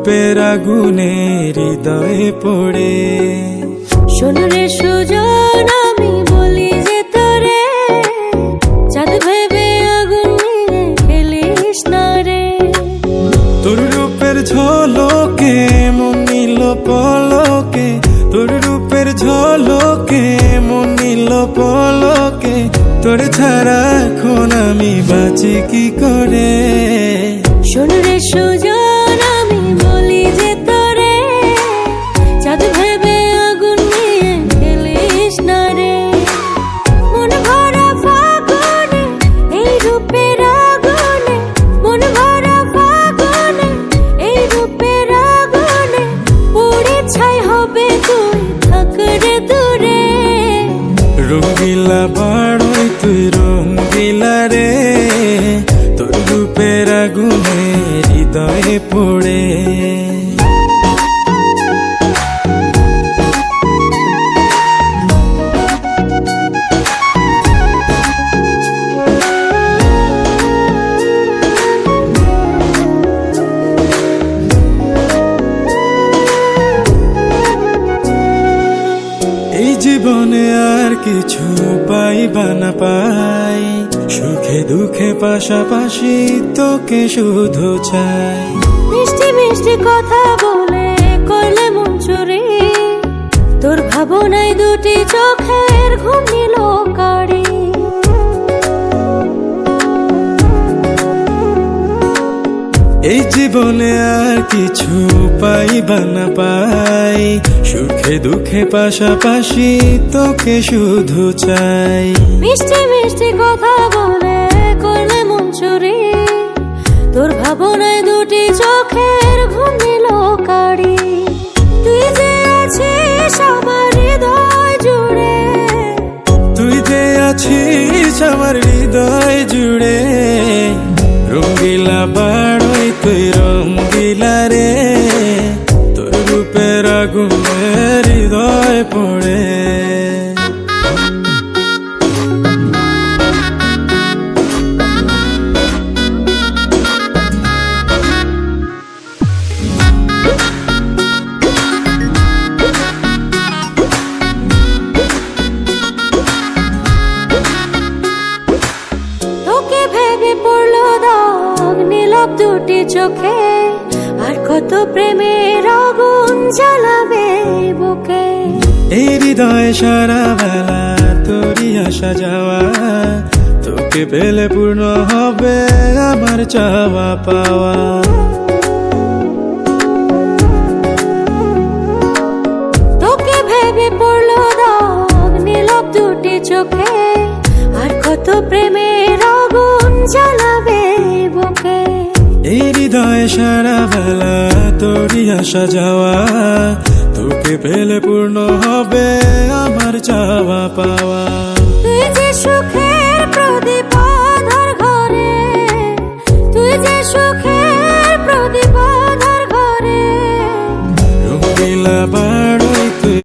রূপের আগুনে হৃদয়ে পড়ে। শোন রে সুজন, আমি বলি যে তোরে, চাঁদ ভেবে আগুন নিয়ে খেলিস না রে। তোর রূপের ঝলকে মন নিল পলকে, তোর রূপের ঝলকে মন নিল পলকে। তোর ছাড়া এখন আমি বাঁচি কি করে। শোন রে সুজন, আমি বলি যে তোরে, চাঁদ ভেবে আগুন নিয়ে খেলিস না রে। মন ভরা ফাগুনে এই রূপের আগুনে, মন ভরা ফাগুনে এই রূপের আগুনে, পুড়ে ছাই হবে তুই থাক রে দূরে। রঙ্গিলা বাড়ই তুই রঙ্গিলা রে, তোর রূপের আগুনে হৃদয়ে পড়ে। এই জীবনে আর কিছু পাইবা না পাই, সুখে দুঃখে পাশাপাশি তোকে শুধু চাই। মিষ্টি মিষ্টি কথা বলে করলে মন চুরি, তোর ভাবনায় দুটি চোখের ঘুম নিল কারি। এই জীবনে আর কিছু পাইবা না পাই, সুখে দুঃখে পাশাপাশি তোকে শুধু চাই। মিষ্টি মিষ্টি কথা বলে করলে মন চুরি, তোর ভাবনায় দুটি চোখের ঘুম নিল কারি। তুই যে আছিস আমার হৃদয় জুড়ে, তুই যে আছিস আমার হৃদয় জুড়ে। রঙ্গিলা বাড়ই তুই রঙ্গিলা রে, তোর রূপের আগুনে হৃদয় পড়ে। তোকে ভেবে পড়লো দাগ নীলব দুটি চোখে, আর কত প্রেমের আগুন জ্বালাবে বুকে। এই হৃদয়ে সারা বেলা তোরই আসা যাওয়া, তোকে পেলে পূর্ণ হবে আমার চাওয়া পাওয়া। তোকে ভেবে পড়লো দাগ নীলব দুটি চোখে, আর কত প্রেমের আগুন জ্বালাবে বুকে। এই হৃদয়ে সারা বেলা তোরই আসা যাওয়া, তোকে পেলে পূর্ণ হবে আমার চাওয়া পাওয়া। তুই যে সুখের প্রদীপ আঁধার ঘরে, তুই যে সুখের প্রদীপ আঁধার ঘরে। রঙ্গিলা বাড়